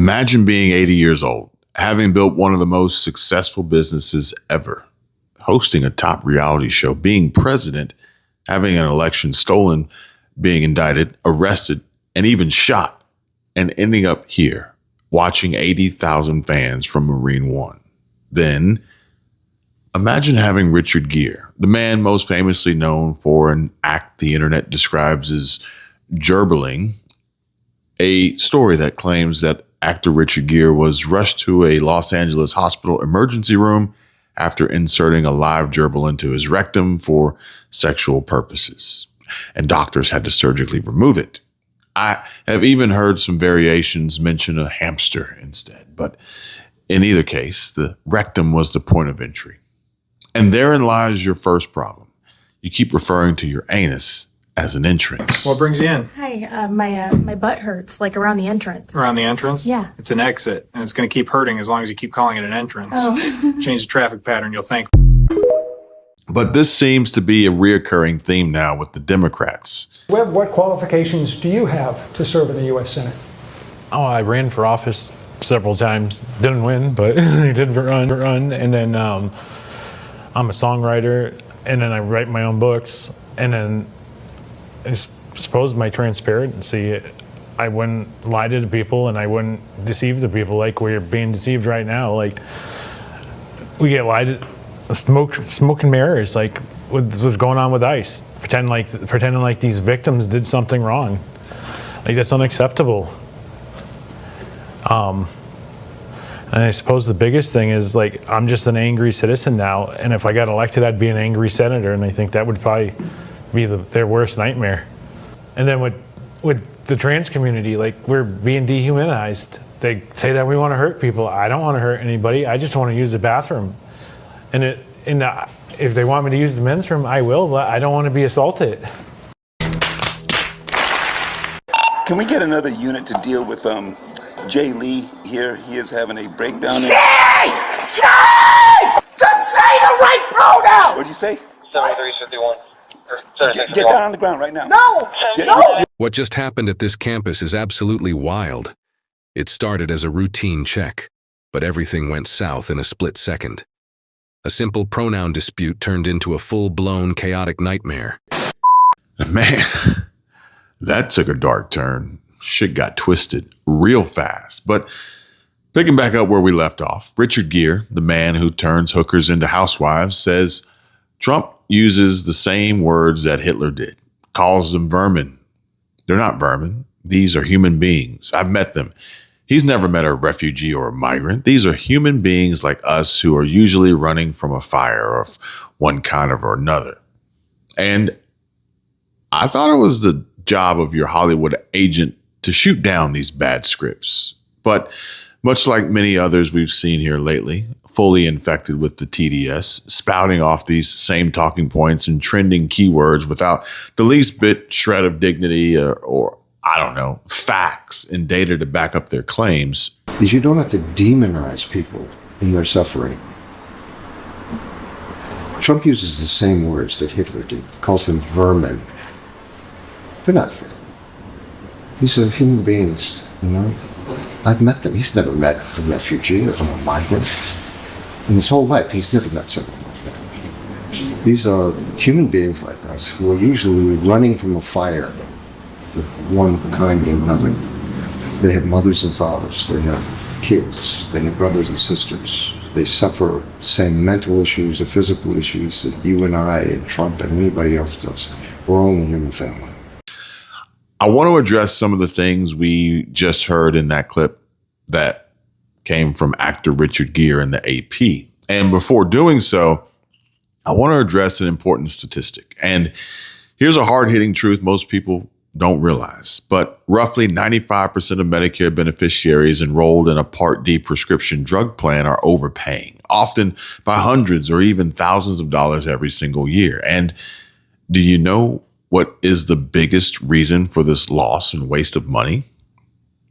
Imagine being 80 years old, having built one of the most successful businesses ever, hosting a top reality show, being president, having an election stolen, being indicted, arrested, and even shot, and ending up here watching 80,000 fans from Marine One. Then imagine having Richard Gere, the man most famously known for an act the internet describes as gerbling, a story that claims that actor Richard Gere was rushed to a Los Angeles hospital emergency room after inserting a live gerbil into his rectum for sexual purposes, and doctors had to surgically remove it. I have even heard some variations mention a hamster instead, but in either case, the rectum was the point of entry. And therein lies your first problem. You keep referring to your anus as an entrance. What brings you in? Hi, my butt hurts, like around the entrance. Around the entrance? Yeah. It's an exit, and it's going to keep hurting as long as you keep calling it an entrance. Oh. Change the traffic pattern, you'll think. But this seems to be a reoccurring theme now with the Democrats. Webb, what qualifications do you have to serve in the U.S. Senate? Oh, I ran for office several times. Didn't win, but I did run. And then I'm a songwriter, and then I write my own books. And then I suppose my transparency, I wouldn't lie to the people and I wouldn't deceive the people like we're being deceived right now. Like, we get lied to, smoke and mirrors, like what's going on with ICE, pretending like these victims did something wrong. Like, that's unacceptable. And I suppose the biggest thing is, like, I'm just an angry citizen now, and if I got elected, I'd be an angry senator, and I think that would probably be their worst nightmare. And then with the trans community, like, we're being dehumanized. They say that we want to hurt people. I don't want to hurt anybody. I just want to use the bathroom. And if they want me to use the men's room, I will, but I don't want to be assaulted. Can we get another unit to deal with Jay Lee here? He is having a breakdown. Say! Just say the right pronoun! What did you say? 7351. Get down on the ground right now. No! What just happened at this campus is absolutely wild. It started as a routine check, but everything went south in a split second. A simple pronoun dispute turned into a full-blown chaotic nightmare. Man, that took a dark turn. Shit got twisted real fast. But picking back up where we left off, Richard Gere, the man who turns hookers into housewives, says Trump uses the same words that Hitler did, calls them vermin. They're not vermin. These are human beings. I've met them. He's never met a refugee or a migrant. These are human beings like us who are usually running from a fire of one kind or another. And I thought it was the job of your Hollywood agent to shoot down these bad scripts. But much like many others we've seen here lately, fully infected with the TDS, spouting off these same talking points and trending keywords without the least bit shred of dignity or I don't know, facts and data to back up their claims. Is you don't have to demonize people in their suffering. Trump uses the same words that Hitler did, calls them vermin. They're not vermin. These are human beings, you know? I've met them. He's never met a refugee or a migrant. In his whole life, he's never met someone like that. These are human beings like us who are usually running from a fire of one kind or another. They have mothers and fathers. They have kids. They have brothers and sisters. They suffer the same mental issues or physical issues that you and I and Trump and anybody else does. We're all in a human family. I want to address some of the things we just heard in that clip that came from actor Richard Gere in the AP. And before doing so, I want to address an important statistic. And here's a hard-hitting truth most people don't realize, but roughly 95% of Medicare beneficiaries enrolled in a Part D prescription drug plan are overpaying, often by hundreds or even thousands of dollars every single year. And do you know what is the biggest reason for this loss and waste of money?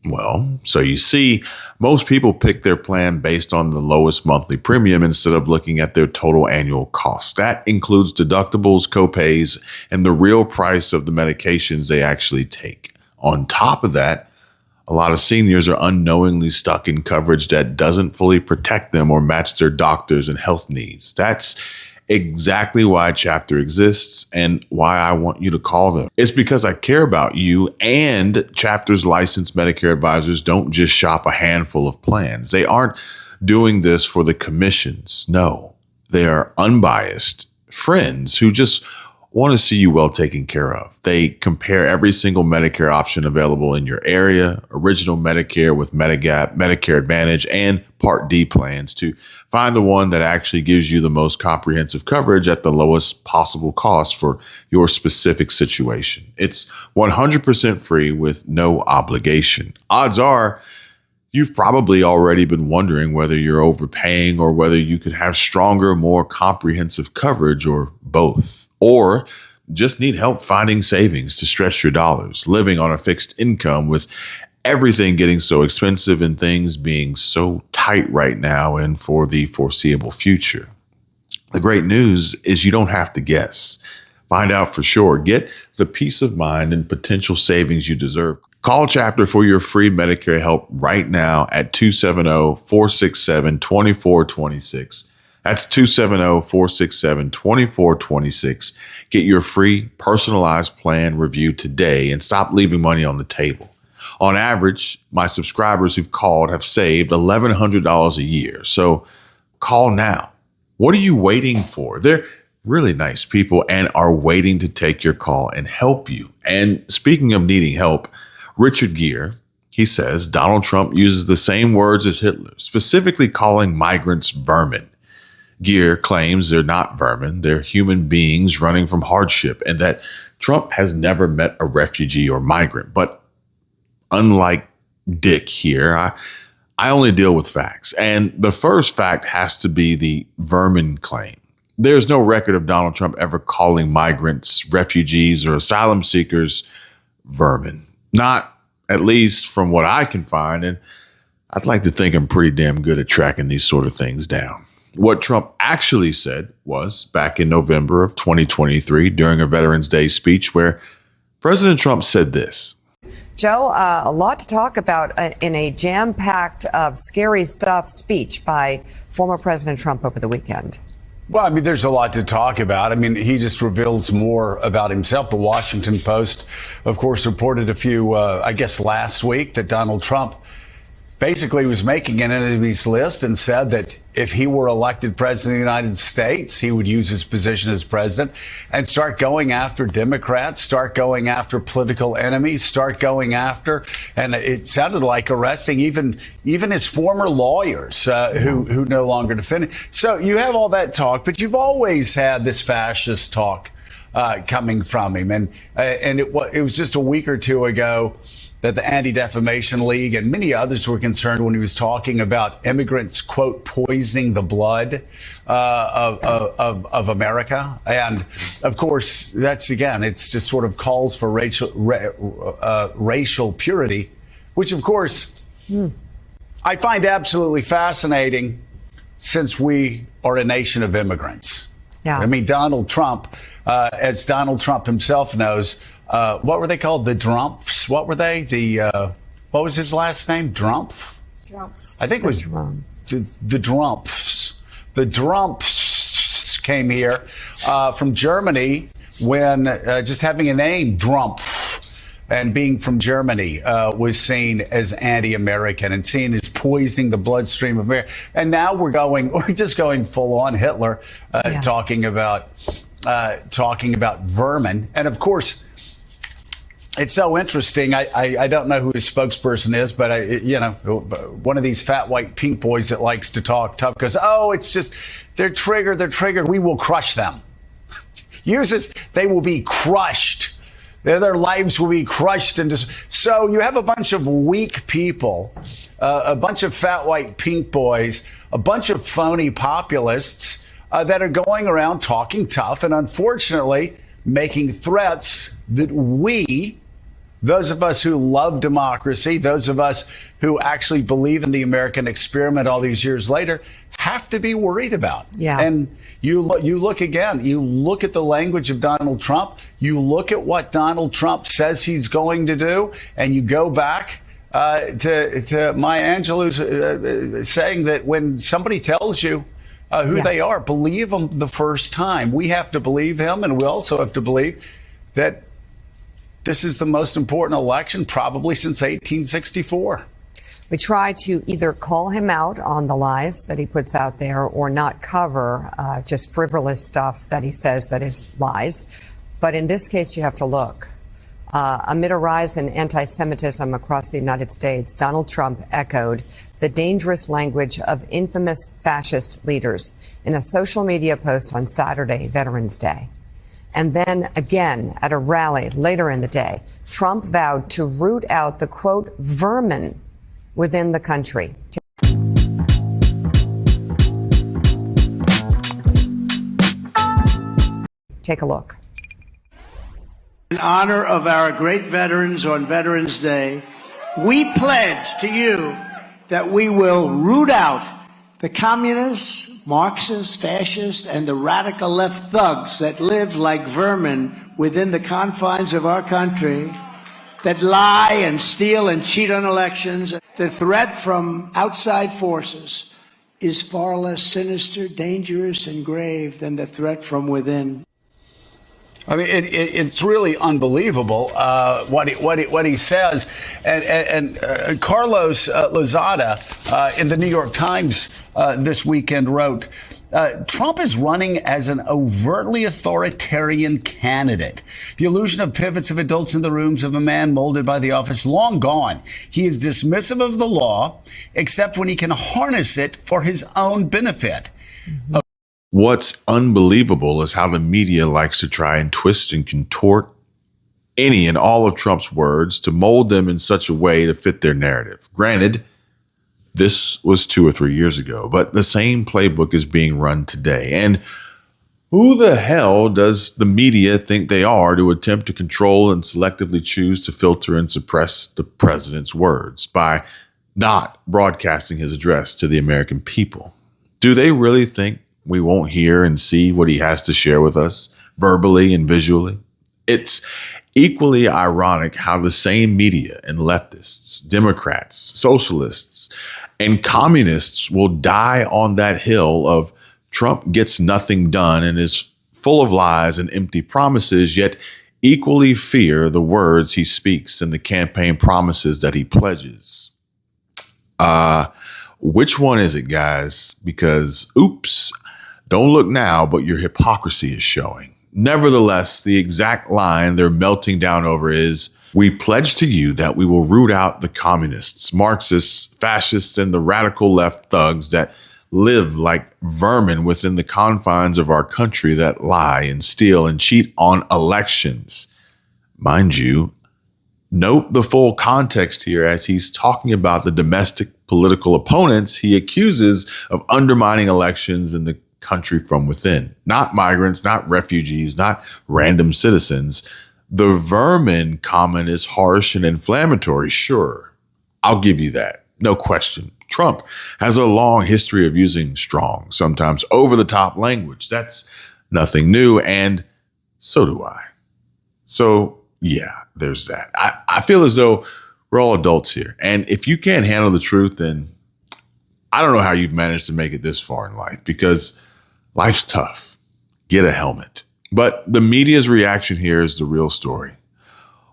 Well, so you see, most people pick their plan based on the lowest monthly premium instead of looking at their total annual cost. That includes deductibles, copays, and the real price of the medications they actually take. On top of that, A lot of seniors are unknowingly stuck in coverage that doesn't fully protect them or match their doctors and health needs. That's exactly why Chapter exists and why I want you to call them. It's because I care about you, and Chapter's licensed Medicare advisors don't just shop a handful of plans. They aren't doing this for the commissions. No, they are unbiased friends who just want to see you well taken care of. They compare every single Medicare option available in your area, original Medicare with Medigap, Medicare Advantage, and Part D plans to find the one that actually gives you the most comprehensive coverage at the lowest possible cost for your specific situation. It's 100% free with no obligation. Odds are you've probably already been wondering whether you're overpaying or whether you could have stronger, more comprehensive coverage, or both. Or just need help finding savings to stretch your dollars, living on a fixed income with everything getting so expensive and things being so tight right now and for the foreseeable future. The great news is you don't have to guess. Find out for sure. Get the peace of mind and potential savings you deserve. Call Chapter for your free Medicare help right now at 270-467-2426. That's 270-467-2426. Get your free personalized plan review today and stop leaving money on the table. On average, my subscribers who've called have saved $1,100 a year. So call now. What are you waiting for? They're really nice people and are waiting to take your call and help you. And speaking of needing help, Richard Gere, he says Donald Trump uses the same words as Hitler, specifically calling migrants vermin. Gere claims they're not vermin, they're human beings running from hardship, and that Trump has never met a refugee or migrant. But unlike Dick here, I only deal with facts. And the first fact has to be the vermin claim. There's no record of Donald Trump ever calling migrants, refugees, or asylum seekers vermin. Not at least from what I can find. And I'd like to think I'm pretty damn good at tracking these sort of things down. What Trump actually said was back in November of 2023 during a Veterans Day speech where President Trump said this. Joe, a lot to talk about in a jam-packed, scary stuff speech by former President Trump over the weekend. Well, I mean, there's a lot to talk about. I mean, he just reveals more about himself. The Washington Post, of course, reported a few, last week that Donald Trump basically was making an enemies list and said that if he were elected president of the United States, he would use his position as president and start going after Democrats, start going after political enemies, start going after, and it sounded like arresting even his former lawyers who no longer defend him. So you have all that talk, but you've always had this fascist talk coming from him, and it was just a week or two ago that the Anti-Defamation League and many others were concerned when he was talking about immigrants, quote, poisoning the blood of America. And of course, that's, again, it's just sort of calls for racial purity, which, of course, I find absolutely fascinating since we are a nation of immigrants. Yeah. I mean, Donald Trump, as Donald Trump himself knows, what were they called? The Drumps? What were they? What was his last name? Drumpf? Drumps. I think it was the Drumps. The Drumps came here from Germany when just having a name, Drumpf, and being from Germany was seen as anti-American and seen as poisoning the bloodstream of America. And now we're just going full on Hitler, talking about vermin. And of course, it's so interesting. I don't know who his spokesperson is, but one of these fat white pink boys that likes to talk tough goes, oh, it's just, they're triggered. We will crush them. They will be crushed. Their lives will be crushed. So you have a bunch of weak people, a bunch of fat white pink boys, a bunch of phony populists that are going around talking tough and unfortunately making threats that those of us who love democracy, those of us who actually believe in the American experiment all these years later, have to be worried about. Yeah. And you look again, you look at the language of Donald Trump, you look at what Donald Trump says he's going to do, and you go back to Maya Angelou's saying that when somebody tells you who they are, believe them the first time. We have to believe him, and we also have to believe that this is the most important election probably since 1864. We try to either call him out on the lies that he puts out there or not cover just frivolous stuff that he says that is lies. But in this case, you have to look. Amid a rise in anti-Semitism across the United States, Donald Trump echoed the dangerous language of infamous fascist leaders in a social media post on Saturday, Veterans Day. And then again at a rally later in the day, Trump vowed to root out the, quote, vermin within the country. Take a look. In honor of our great veterans on Veterans Day, we pledge to you that we will root out the communists, Marxists, fascists, and the radical left thugs that live like vermin within the confines of our country, that lie and steal and cheat on elections. The threat from outside forces is far less sinister, dangerous, and grave than the threat from within. I mean, it's really unbelievable what he says. And Carlos Lozada in the New York Times this weekend wrote, Trump is running as an overtly authoritarian candidate. The illusion of pivots of adults in the rooms of a man molded by the office long gone. He is dismissive of the law, except when he can harness it for his own benefit. Mm-hmm. What's unbelievable is how the media likes to try and twist and contort any and all of Trump's words to mold them in such a way to fit their narrative. Granted, this was 2 or 3 years ago, but the same playbook is being run today. And who the hell does the media think they are to attempt to control and selectively choose to filter and suppress the president's words by not broadcasting his address to the American people? Do they really think we won't hear and see what he has to share with us verbally and visually? It's equally ironic how the same media and leftists, Democrats, socialists, and communists will die on that hill of Trump gets nothing done and is full of lies and empty promises, yet equally fear the words he speaks and the campaign promises that he pledges. Which one is it, guys? Because, oops, don't look now, but your hypocrisy is showing. Nevertheless, the exact line they're melting down over is, we pledge to you that we will root out the communists, Marxists, fascists, and the radical left thugs that live like vermin within the confines of our country that lie and steal and cheat on elections. Mind you, note the full context here as he's talking about the domestic political opponents he accuses of undermining elections in the country from within. Not migrants, not refugees, not random citizens. The vermin comment is harsh and inflammatory, sure. I'll give you that. No question. Trump has a long history of using strong, sometimes over-the-top language. That's nothing new, and so do I. So, yeah, there's that. I feel as though we're all adults here, and if you can't handle the truth, then I don't know how you've managed to make it this far in life, because life's tough. Get a helmet. But the media's reaction here is the real story.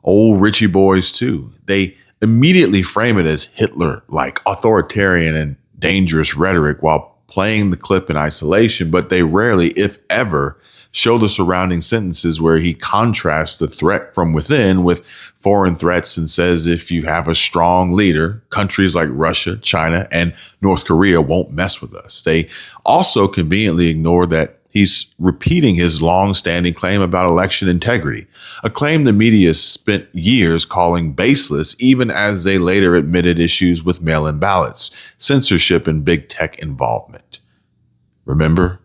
Old Richie boys, too. They immediately frame it as Hitler-like authoritarian and dangerous rhetoric while playing the clip in isolation, but they rarely, if ever, show the surrounding sentences where he contrasts the threat from within with foreign threats and says if you have a strong leader, countries like Russia, China, and North Korea won't mess with us. They also conveniently ignore that he's repeating his long-standing claim about election integrity, a claim the media spent years calling baseless, even as they later admitted issues with mail-in ballots, censorship, and big tech involvement. Remember,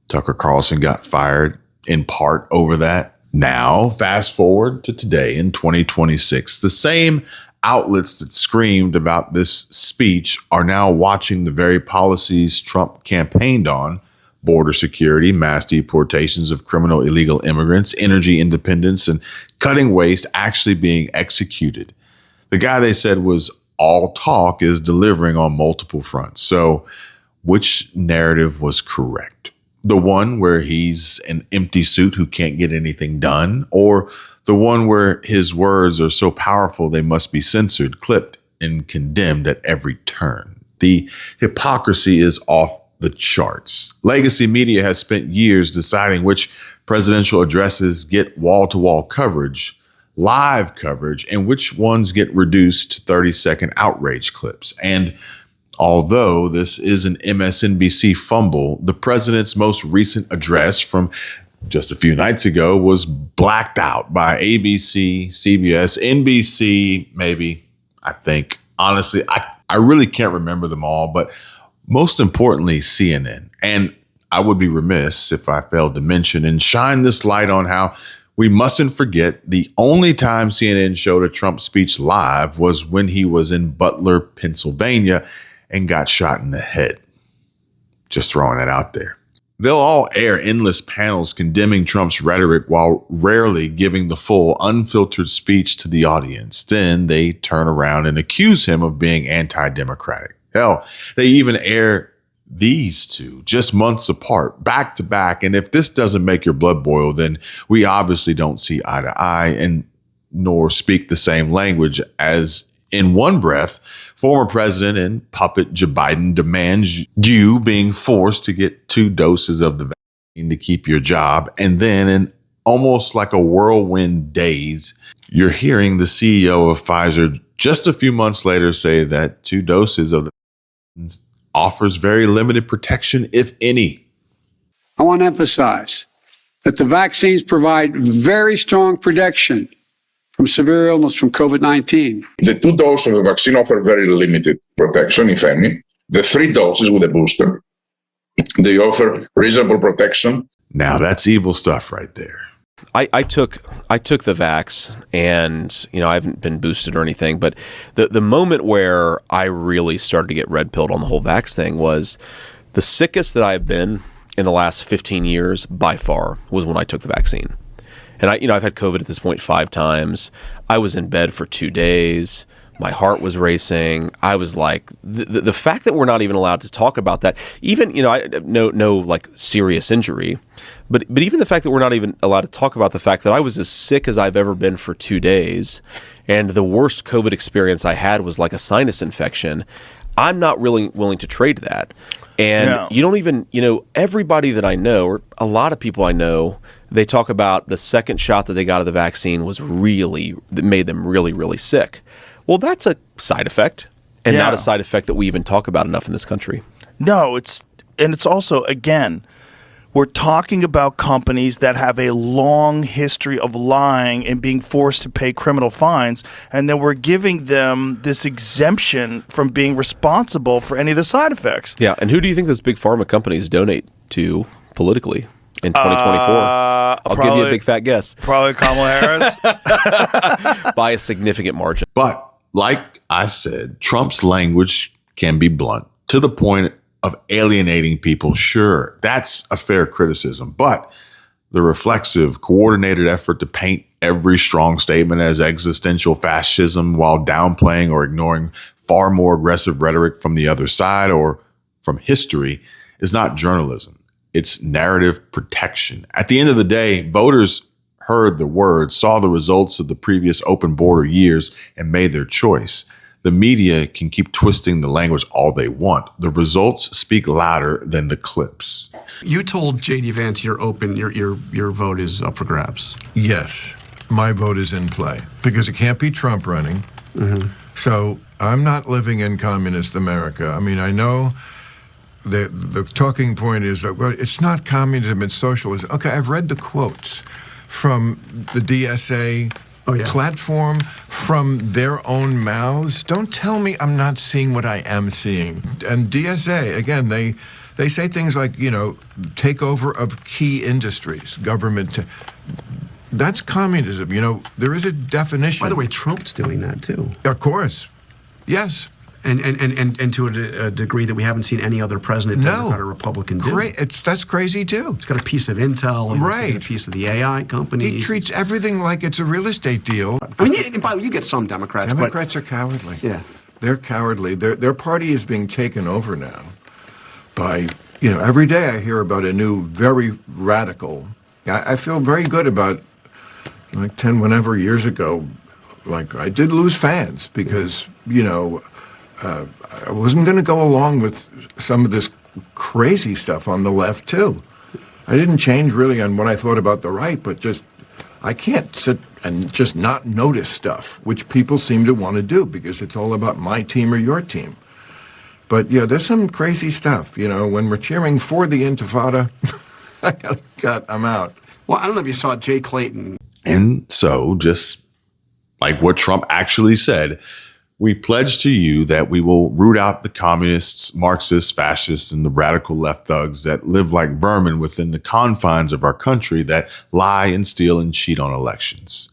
Tucker Carlson got fired in part over that. Now, fast forward to today in 2026, the same outlets that screamed about this speech are now watching the very policies Trump campaigned on: border security, mass deportations of criminal illegal immigrants, energy independence, and cutting waste actually being executed. The guy they said was all talk is delivering on multiple fronts. So which narrative was correct? The one where he's an empty suit who can't get anything done, or the one where his words are so powerful they must be censored, clipped, and condemned at every turn? The hypocrisy is off the charts. Legacy media has spent years deciding which presidential addresses get wall-to-wall coverage, live coverage, and which ones get reduced to 30-second outrage clips. And although this is an MSNBC fumble, the president's most recent address from just a few nights ago was blacked out by ABC, CBS, NBC, maybe, I think. Honestly, I really can't remember them all, but most importantly, CNN. And I would be remiss if I failed to mention and shine this light on how we mustn't forget the only time CNN showed a Trump speech live was when he was in Butler, Pennsylvania, and got shot in the head. Just throwing that out there. They'll all air endless panels condemning Trump's rhetoric while rarely giving the full, unfiltered speech to the audience. Then they turn around and accuse him of being anti-democratic. Hell, they even air these two just months apart, back to back. And if this doesn't make your blood boil, then we obviously don't see eye to eye and nor speak the same language, as in one breath, former president and puppet Joe Biden demands you being forced to get 2 doses of the vaccine to keep your job. And then in almost like a whirlwind days, you're hearing the CEO of Pfizer just a few months later say that 2 doses of the vaccine offers very limited protection, if any. I want to emphasize that the vaccines provide very strong protection from severe illness from COVID-19. The 2 doses of the vaccine offer very limited protection, if any. The 3 doses with a booster, they offer reasonable protection. Now that's evil stuff right there. I took the vax, and I haven't been boosted or anything, but the moment where I really started to get red pilled on the whole vax thing was the sickest that I've been in the last 15 years by far was when I took the vaccine. And I've had COVID at this point 5 times. I was in bed for 2 days. My heart was racing. I was like, the fact that we're not even allowed to talk about that, even, no like serious injury, but even the fact that we're not even allowed to talk about the fact that I was as sick as I've ever been for 2 days, and the worst COVID experience I had was like a sinus infection. I'm not really willing to trade that. And you don't even, everybody that I know, or a lot of people I know, they talk about the second shot that they got of the vaccine that made them really, really sick. Well, that's a side effect, and not a side effect that we even talk about enough in this country. No, it's also, again, we're talking about companies that have a long history of lying and being forced to pay criminal fines, and then we're giving them this exemption from being responsible for any of the side effects. Yeah, and who do you think those big pharma companies donate to politically in 2024? I'll give you a big fat guess. Probably Kamala Harris. By a significant margin. But like I said, Trump's language can be blunt to the point of alienating people. Sure, that's a fair criticism, but the reflexive, coordinated effort to paint every strong statement as existential fascism while downplaying or ignoring far more aggressive rhetoric from the other side or from history is not journalism. It's narrative protection. At the end of the day, voters heard the words, saw the results of the previous open border years, and made their choice. The media can keep twisting the language all they want. The results speak louder than the clips. You told J.D. Vance you're open, your vote is up for grabs. Yes, my vote is in play because it can't be Trump running. Mm-hmm. So I'm not living in communist America. I mean, I know the talking point is that, well, it's not communism, it's socialism. Okay, I've read the quotes from the DSA platform, from their own mouths. Don't tell me I'm not seeing what I am seeing. And DSA, again, they say things like, takeover of key industries, government. That's communism. There is a definition. By the way, Trump's doing that too. Of course. Yes. And to a degree that we haven't seen any other president, Democrat or Republican, do. That's crazy too. He's got a piece of intel, right? A piece of the AI companies. He treats everything like it's a real estate deal. I mean, you get some Democrats. Democrats are cowardly. Yeah. They're cowardly. Their party is being taken over now by, every day I hear about a new, very radical. I feel very good about, like 10 whenever years ago, like I did lose fans because, I wasn't going to go along with some of this crazy stuff on the left, too. I didn't change really on what I thought about the right, but I can't sit and just not notice stuff, which people seem to want to do because it's all about my team or your team. But, yeah, there's some crazy stuff, when we're cheering for the Intifada, I'm out. Well, I don't know if you saw Jay Clayton. And so, just like what Trump actually said, we pledge to you that we will root out the communists, Marxists, fascists, and the radical left thugs that live like vermin within the confines of our country that lie and steal and cheat on elections.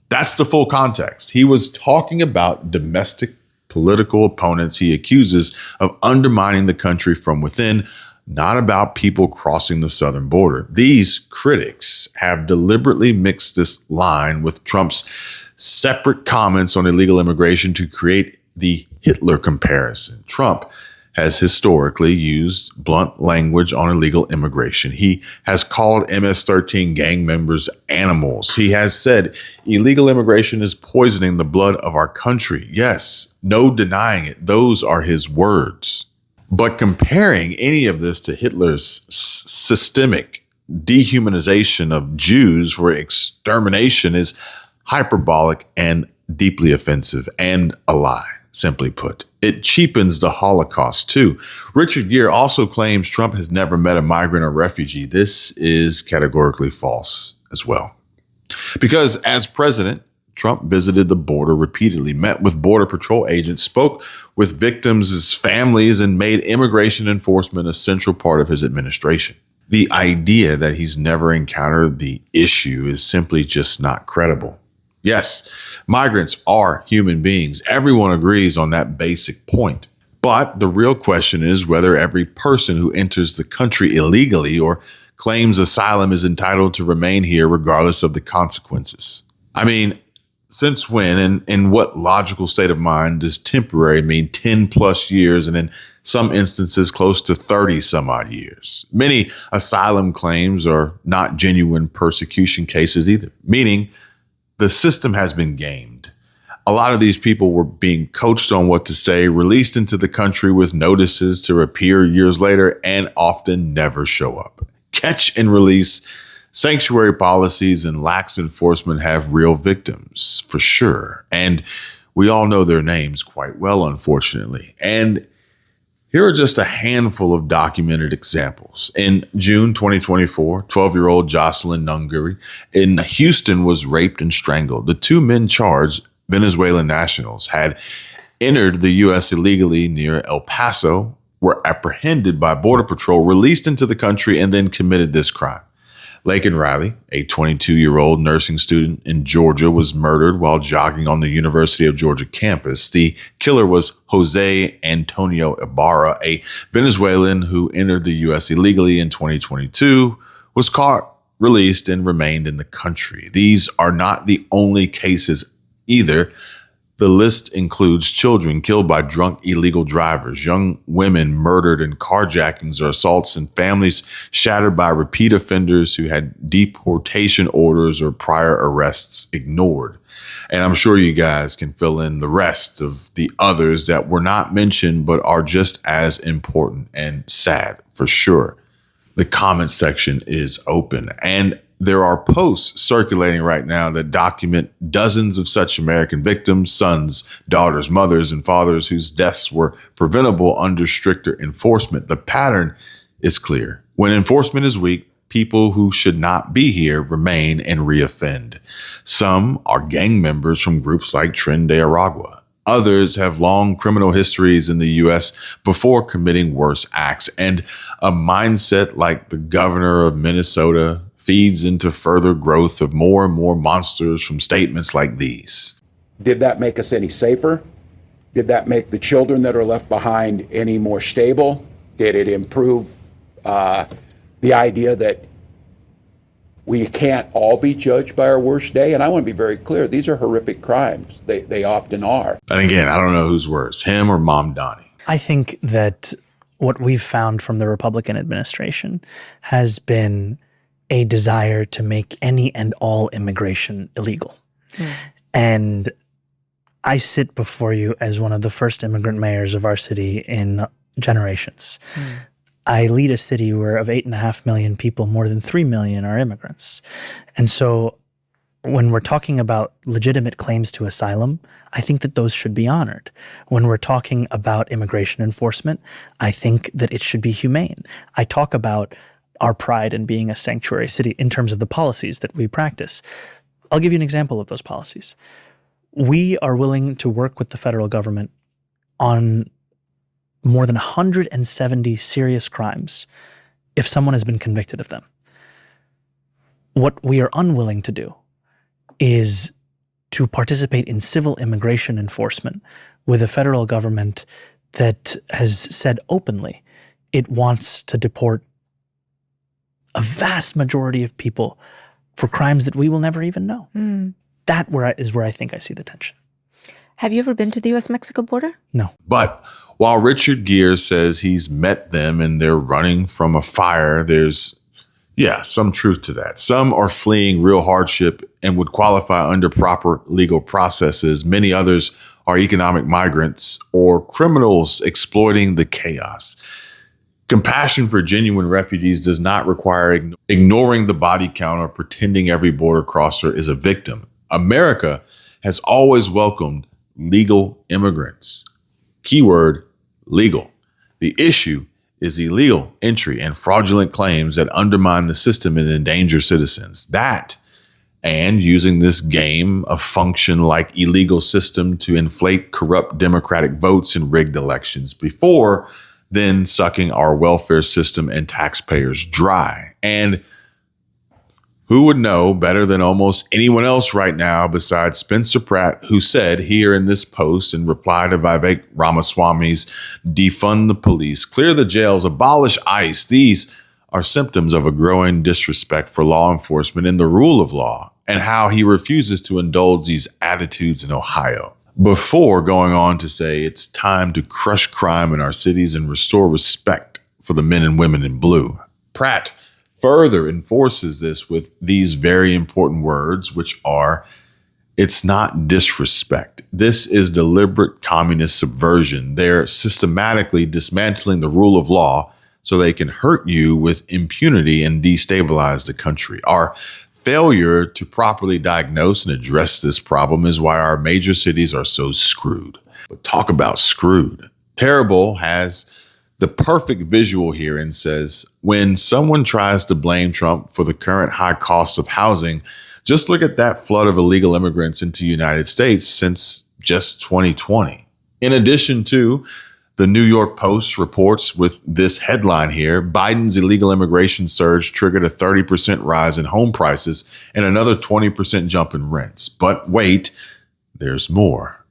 That's the full context. He was talking about domestic political opponents he accuses of undermining the country from within, not about people crossing the southern border. These critics have deliberately mixed this line with Trump's separate comments on illegal immigration to create the Hitler comparison. Trump has historically used blunt language on illegal immigration. He has called MS-13 gang members animals. He has said illegal immigration is poisoning the blood of our country. Yes, no denying it. Those are his words. But comparing any of this to Hitler's systemic dehumanization of Jews for extermination is hyperbolic and deeply offensive and a lie, simply put. It cheapens the Holocaust, too. Richard Gere also claims Trump has never met a migrant or refugee. This is categorically false as well. Because as president, Trump visited the border repeatedly, met with Border Patrol agents, spoke with victims' families, and made immigration enforcement a central part of his administration. The idea that he's never encountered the issue is simply just not credible. Yes, migrants are human beings. Everyone agrees on that basic point. But the real question is whether every person who enters the country illegally or claims asylum is entitled to remain here regardless of the consequences. I mean, since when and in what logical state of mind does temporary mean 10 plus years and in some instances close to 30 some odd years? Many asylum claims are not genuine persecution cases either, meaning the system has been gamed. A lot of these people were being coached on what to say, released into the country with notices to appear years later, and often never show up. Catch and release, sanctuary policies, and lax enforcement have real victims, for sure. And we all know their names quite well, unfortunately. And here are just a handful of documented examples. In June 2024, 12-year-old Jocelyn Nunguri in Houston was raped and strangled. The two men charged, Venezuelan nationals, had entered the U.S. illegally near El Paso, were apprehended by Border Patrol, released into the country, and then committed this crime. Laken Riley, a 22-year-old nursing student in Georgia, was murdered while jogging on the University of Georgia campus. The killer was Jose Antonio Ibarra, a Venezuelan who entered the U.S. illegally in 2022, was caught, released, and remained in the country. These are not the only cases either. The list includes children killed by drunk illegal drivers, young women murdered in carjackings or assaults, and families shattered by repeat offenders who had deportation orders or prior arrests ignored. And I'm sure you guys can fill in the rest of the others that were not mentioned but are just as important and sad for sure. The comment section is open, and there are posts circulating right now that document dozens of such American victims, sons, daughters, mothers, and fathers whose deaths were preventable under stricter enforcement. The pattern is clear. When enforcement is weak, people who should not be here remain and reoffend. Some are gang members from groups like Tren de Aragua. Others have long criminal histories in the U.S. before committing worse acts. And a mindset like the governor of Minnesota feeds into further growth of more and more monsters from statements like these. Did that make us any safer? Did that make the children that are left behind any more stable? Did it improve the idea that We can't all be judged by our worst day. And I want to be very clear, these are horrific crimes. They often are. And again, I don't know who's worse, him or Mom Donnie. I think that what we've found from the Republican administration has been a desire to make any and all immigration illegal. And I sit before you as one of the first immigrant mayors of our city in generations. I lead a city where of 8.5 million people, more than 3 million are immigrants. And so when we're talking about legitimate claims to asylum, I think that those should be honored. When we're talking about immigration enforcement, I think that it should be humane. I talk about our pride in being a sanctuary city in terms of the policies that we practice. I'll give you an example of those policies. We are willing to work with the federal government on more than 170 serious crimes if someone has been convicted of them. What we are unwilling to do is to participate in civil immigration enforcement with a federal government that has said openly it wants to deport a vast majority of people for crimes that we will never even know. That is where I think I see the tension. Have you ever been to the U.S.-Mexico border? No. But while Richard Gere says he's met them and they're running from a fire, there's, some truth to that. Some are fleeing real hardship and would qualify under proper legal processes. Many others are economic migrants or criminals exploiting the chaos. Compassion for genuine refugees does not require ignoring the body count or pretending every border crosser is a victim. America has always welcomed legal immigrants. Keyword, legal. The issue is illegal entry and fraudulent claims that undermine the system and endanger citizens. That, and using this game of function like illegal system to inflate corrupt Democratic votes in rigged elections before then sucking our welfare system and taxpayers dry. And who would know better than almost anyone else right now besides Spencer Pratt, who said here in this post in reply to Vivek Ramaswamy's defund the police, clear the jails, abolish ICE. These are symptoms of a growing disrespect for law enforcement and the rule of law, and how he refuses to indulge these attitudes in Ohio. Before going on to say it's time to crush crime in our cities and restore respect for the men and women in blue. Pratt further enforces this with these very important words, which are, it's not disrespect. This is deliberate communist subversion. They're systematically dismantling the rule of law so they can hurt you with impunity and destabilize the country. Our failure to properly diagnose and address this problem is why our major cities are so screwed. But talk about screwed. Terrible has the perfect visual here and says, when someone tries to blame Trump for the current high cost of housing, just look at that flood of illegal immigrants into the United States since just 2020. In addition to, the New York Post reports with this headline here, Biden's illegal immigration surge triggered a 30% rise in home prices and another 20% jump in rents. But wait, there's more.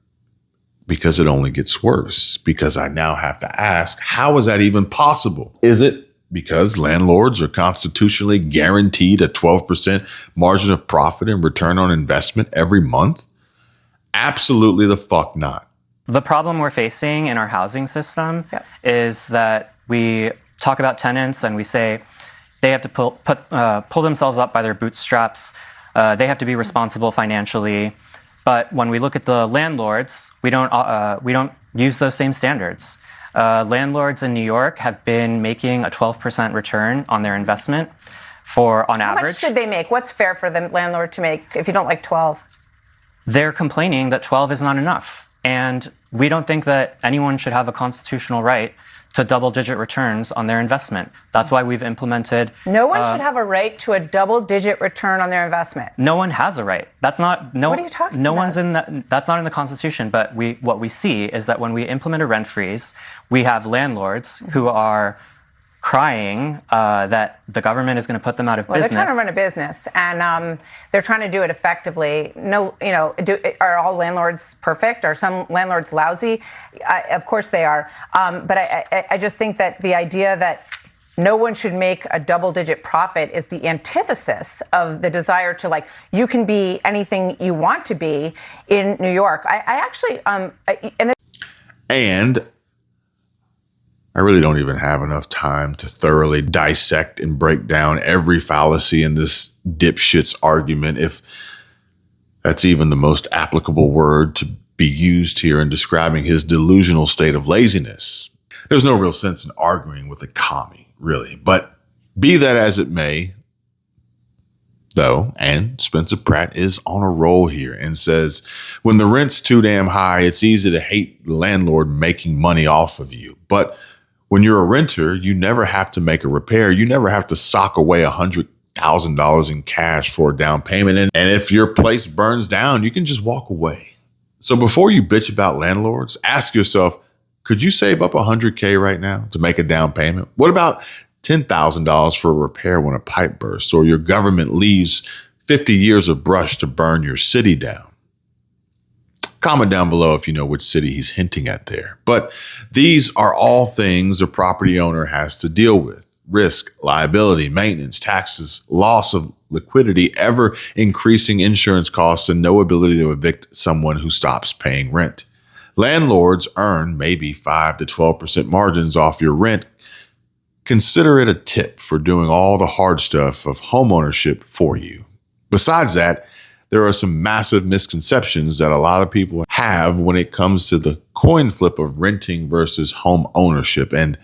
Because it only gets worse. Because I now have to ask, how is that even possible? Is it because landlords are constitutionally guaranteed a 12% margin of profit and return on investment every month? Absolutely the fuck not. The problem we're facing in our housing system is that we talk about tenants and we say they have to pull themselves up by their bootstraps. They have to be responsible financially. But when we look at the landlords, we don't use those same standards. Landlords in New York have been making a 12% return on their investment on average. How much should they make? What's fair for the landlord to make if you don't like 12? They're complaining that 12 is not enough. And we don't think that anyone should have a constitutional right to double-digit returns on their investment. That's why we've implemented... No one should have a right to a double-digit return on their investment. No one has a right. That's not... No, what are you talking no about? One's in that's not in the Constitution, but what we see is that when we implement a rent freeze, we have landlords who are crying that the government is going to put them out of business. They're trying to run a business, and they're trying to do it effectively. No, are all landlords perfect? Are some landlords lousy? Of course they are. But I just think that the idea that no one should make a double-digit profit is the antithesis of the desire to, like, you can be anything you want to be in New York. I actually, And I really don't even have enough time to thoroughly dissect and break down every fallacy in this dipshit's argument, if that's even the most applicable word to be used here in describing his delusional state of laziness. There's no real sense in arguing with a commie, really. But be that as it may, though, and Spencer Pratt is on a roll here and says, when the rent's too damn high, it's easy to hate the landlord making money off of you. But when you're a renter, you never have to make a repair. You never have to sock away $100,000 in cash for a down payment. And if your place burns down, you can just walk away. So before you bitch about landlords, ask yourself, could you save up $100K right now to make a down payment? What about $10,000 for a repair when a pipe bursts, or your government leaves 50 years of brush to burn your city down? Comment down below if you know which city he's hinting at there. But these are all things a property owner has to deal with. Risk, liability, maintenance, taxes, loss of liquidity, ever increasing insurance costs, and no ability to evict someone who stops paying rent. Landlords earn maybe 5 to 12% margins off your rent. Consider it a tip for doing all the hard stuff of homeownership for you. Besides that, there are some massive misconceptions that a lot of people have when it comes to the coin flip of renting versus home ownership. And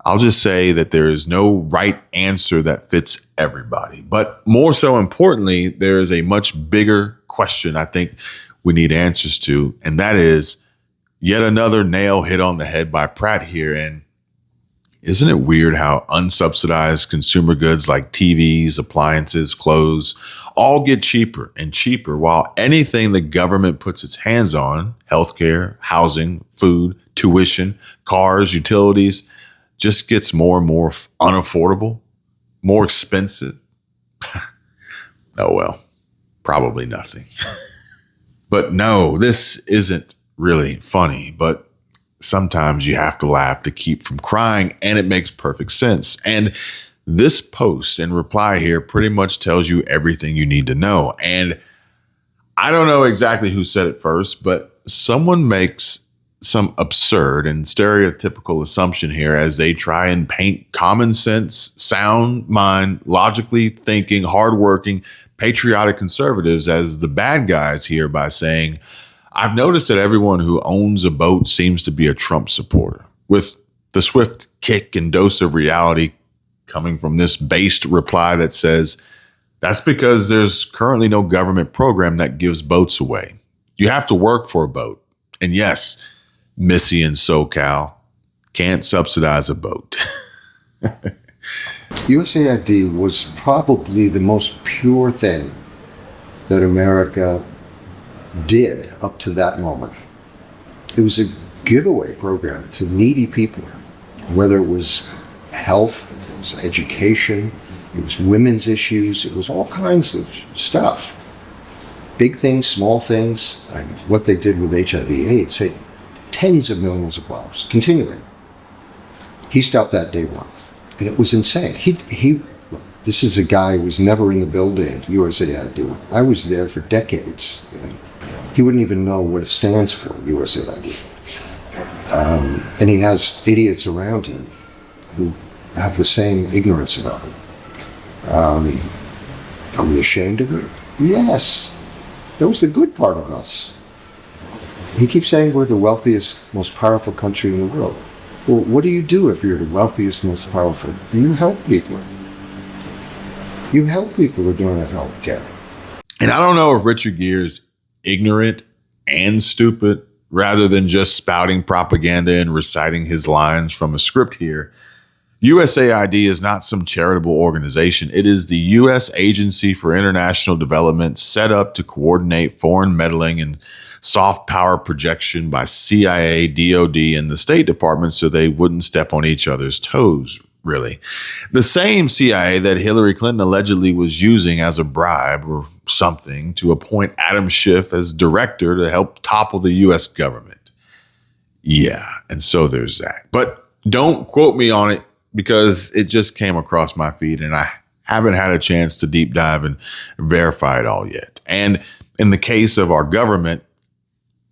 I'll just say that there is no right answer that fits everybody. But more so importantly, there is a much bigger question I think we need answers to, and that is yet another nail hit on the head by Pratt here. And isn't it weird how unsubsidized consumer goods like TVs, appliances, clothes all get cheaper and cheaper, while anything the government puts its hands on, healthcare, housing, food, tuition, cars, utilities, just gets more and more unaffordable, more expensive? Oh, well, probably nothing. But no, this isn't really funny, but sometimes you have to laugh to keep from crying, and it makes perfect sense. And this post and reply here pretty much tells you everything you need to know. And I don't know exactly who said it first, but someone makes some absurd and stereotypical assumption here as they try and paint common sense, sound mind, logically thinking, hardworking, patriotic conservatives as the bad guys here by saying, I've noticed that everyone who owns a boat seems to be a Trump supporter, with the swift kick and dose of reality coming from this based reply that says, that's because there's currently no government program that gives boats away. You have to work for a boat. And yes, Missy in SoCal can't subsidize a boat. USAID was probably the most pure thing that America did up to that moment. It was a giveaway program to needy people, whether it was health, it was education, it was women's issues, it was all kinds of stuff. Big things, small things, and what they did with HIV/AIDS saved tens of millions of lives, continuing. He stopped that day one, and it was insane. This is a guy who was never in the building, USAID. I was there for decades. He wouldn't even know what it stands for, USAID. And he has idiots around him who have the same ignorance about it. Are we ashamed of it? Yes. That was the good part of us. He keeps saying we're the wealthiest, most powerful country in the world. Well, what do you do if you're the wealthiest, most powerful? You help people. You help people who don't have health care. And I don't know if Richard Gere is ignorant and stupid rather than just spouting propaganda and reciting his lines from a script here. USAID is not some charitable organization. It is the U.S. Agency for International Development, set up to coordinate foreign meddling and soft power projection by CIA, DOD, and the State Department so they wouldn't step on each other's toes, really. The same CIA that Hillary Clinton allegedly was using as a bribe or something to appoint Adam Schiff as director to help topple the U.S. government. Yeah, and so there's that. But don't quote me on it, because it just came across my feed and I haven't had a chance to deep dive and verify it all yet. And in the case of our government,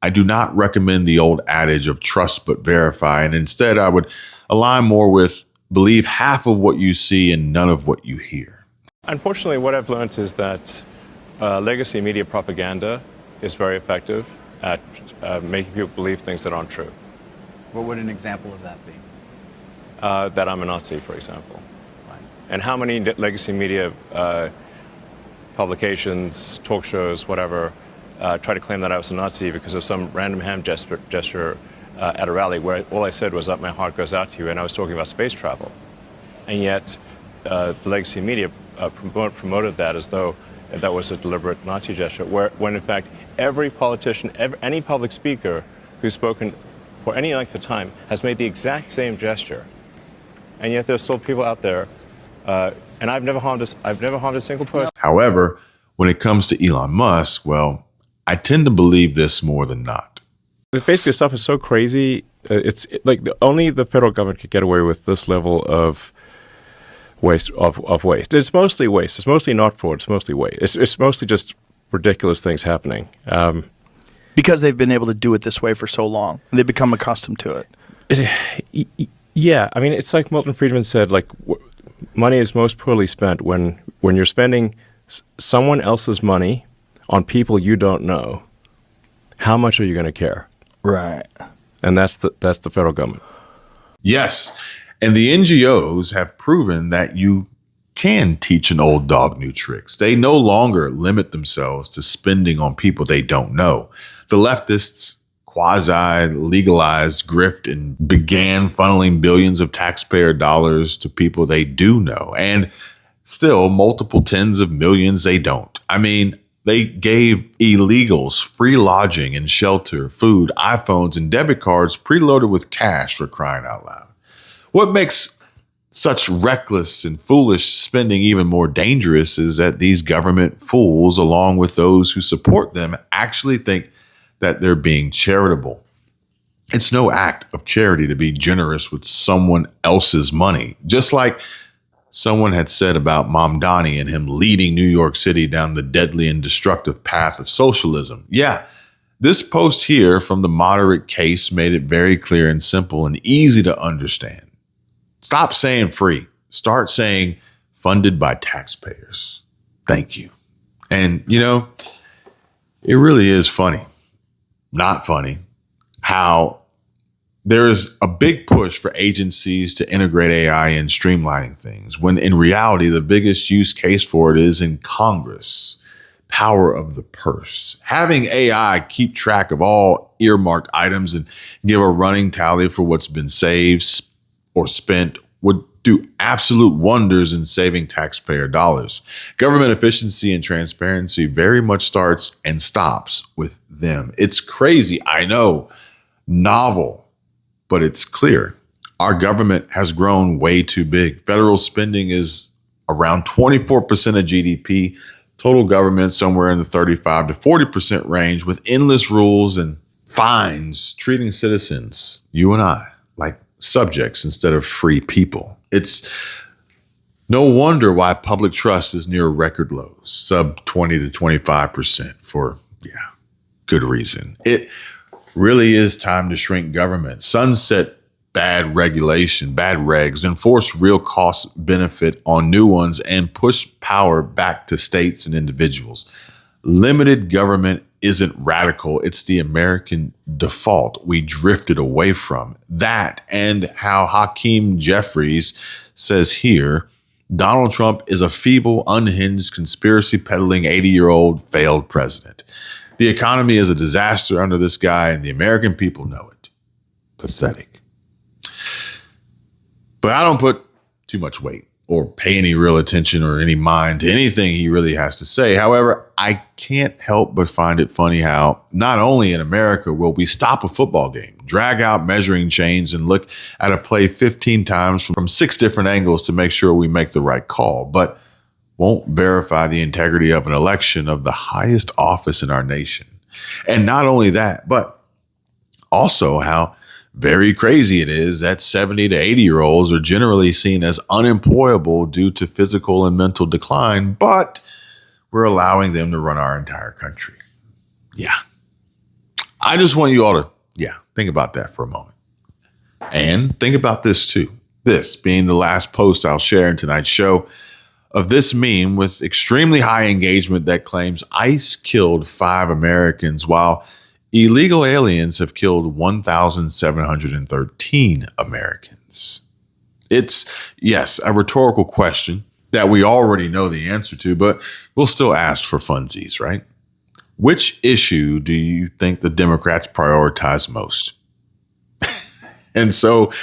I do not recommend the old adage of trust but verify. And instead, I would align more with believe half of what you see and none of what you hear. Unfortunately, what I've learned is that legacy media propaganda is very effective at making people believe things that aren't true. What would an example of that be? That I'm a Nazi, for example. Right. And how many legacy media publications, talk shows, whatever, try to claim that I was a Nazi because of some random hand gesture at a rally where all I said was that my heart goes out to you, and I was talking about space travel. And yet the legacy media promoted that as though that was a deliberate Nazi gesture, when in fact every politician, any public speaker who's spoken for any length of time has made the exact same gesture. And yet there's still people out there, and I've never harmed a single person. However, when it comes to Elon Musk, well, I tend to believe this more than not. Basically, stuff is so crazy. It's like only the federal government could get away with this level of waste. It's mostly waste. It's mostly not fraud. It's mostly waste. It's mostly just ridiculous things happening. Because they've been able to do it this way for so long. They've become accustomed to it. Yeah, I mean, it's like Milton Friedman said, like, money is most poorly spent when you're spending someone else's money on people you don't know. How much are you going to care? Right. And that's the federal government. Yes. And the NGOs have proven that you can teach an old dog new tricks. They no longer limit themselves to spending on people they don't know. The leftists quasi-legalized grift and began funneling billions of taxpayer dollars to people they do know. And still multiple tens of millions they don't. I mean, they gave illegals free lodging and shelter, food, iPhones, and debit cards preloaded with cash, for crying out loud. What makes such reckless and foolish spending even more dangerous is that these government fools, along with those who support them, actually think that they're being charitable. It's no act of charity to be generous with someone else's money, just like someone had said about Mamdani and him leading New York City down the deadly and destructive path of socialism. Yeah, this post here from the Moderate Case made it very clear and simple and easy to understand. Stop saying free. Start saying funded by taxpayers. Thank you. And, you know, it really is funny, not funny, how there is a big push for agencies to integrate AI in streamlining things, when in reality, the biggest use case for it is in Congress. Power of the purse. Having AI keep track of all earmarked items and give a running tally for what's been saved or spent would do absolute wonders in saving taxpayer dollars. Government efficiency and transparency very much starts and stops with them. It's crazy, I know, novel, but it's clear. Our government has grown way too big. Federal spending is around 24% of GDP. Total government somewhere in the 35 to 40% range, with endless rules and fines, treating citizens, you and I, like subjects instead of free people. It's no wonder why public trust is near record lows, sub 20 to 25% for, good reason. It really is time to shrink government, sunset bad regulation, bad regs, enforce real cost benefit on new ones, and push power back to states and individuals. Limited government isn't radical. It's the American default we drifted away from. That, and how Hakeem Jeffries says here, Donald Trump is a feeble, unhinged, conspiracy peddling 80-year-old failed president. The economy is a disaster under this guy, and the American people know it. Pathetic. But I don't put too much weight or pay any real attention or any mind to anything he really has to say. However, I can't help but find it funny how not only in America will we stop a football game, drag out measuring chains, and look at a play 15 times from 6 different angles to make sure we make the right call, but won't verify the integrity of an election of the highest office in our nation. And not only that, but also how very crazy it is that 70 to 80-year-olds are generally seen as unemployable due to physical and mental decline, but we're allowing them to run our entire country. Yeah. I just want you all to, think about that for a moment. And think about this too. This being the last post I'll share in tonight's show of this meme with extremely high engagement that claims ICE killed 5 Americans while illegal aliens have killed 1,713 Americans. It's, yes, a rhetorical question that we already know the answer to, but we'll still ask for funsies, right? Which issue do you think the Democrats prioritize most? And so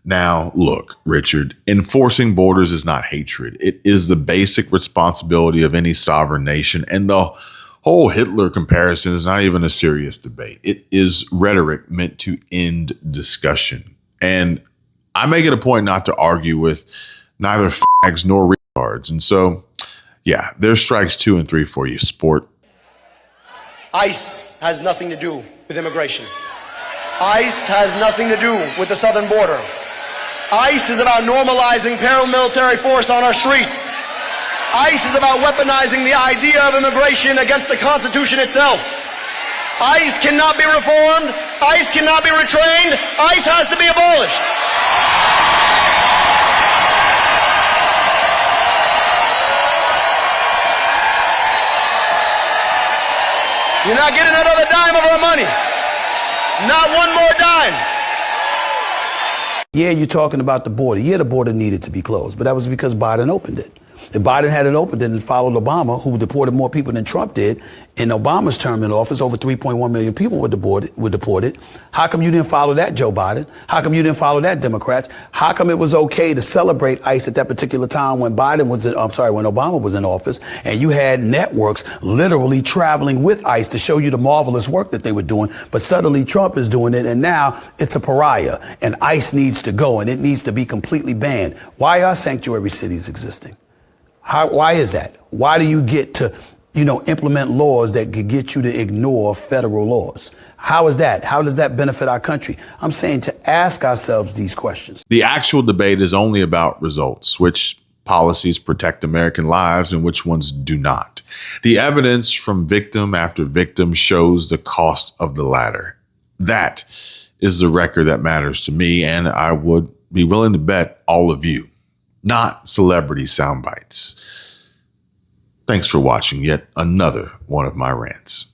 now, look, Richard, enforcing borders is not hatred. It is the basic responsibility of any sovereign nation. And the whole Hitler comparison is not even a serious debate. It is rhetoric meant to end discussion. And I make it a point not to argue with neither fags nor retards. And so, there's strikes 2 and 3 for you, sport. ICE has nothing to do with immigration. ICE has nothing to do with the southern border. ICE is about normalizing paramilitary force on our streets. ICE is about weaponizing the idea of immigration against the Constitution itself. ICE cannot be reformed. ICE cannot be retrained. ICE has to be abolished. You're not getting another dime of our money. Not one more dime. Yeah, you're talking about the border. Yeah, the border needed to be closed, but that was because Biden opened it. If Biden hadn't opened it and followed Obama, who deported more people than Trump did, in Obama's term in office, over 3.1 million people were deported. How come you didn't follow that, Joe Biden? How come you didn't follow that, Democrats? How come it was okay to celebrate ICE at that particular time when when Obama was in office, and you had networks literally traveling with ICE to show you the marvelous work that they were doing, but suddenly Trump is doing it, and now it's a pariah, and ICE needs to go, and it needs to be completely banned. Why are sanctuary cities existing? Why is that? Why do you get to, implement laws that could get you to ignore federal laws? How is that? How does that benefit our country? I'm saying to ask ourselves these questions. The actual debate is only about results, which policies protect American lives and which ones do not. The evidence from victim after victim shows the cost of the latter. That is the record that matters to me, and I would be willing to bet all of you. Not celebrity sound bites. Thanks for watching yet another one of my rants.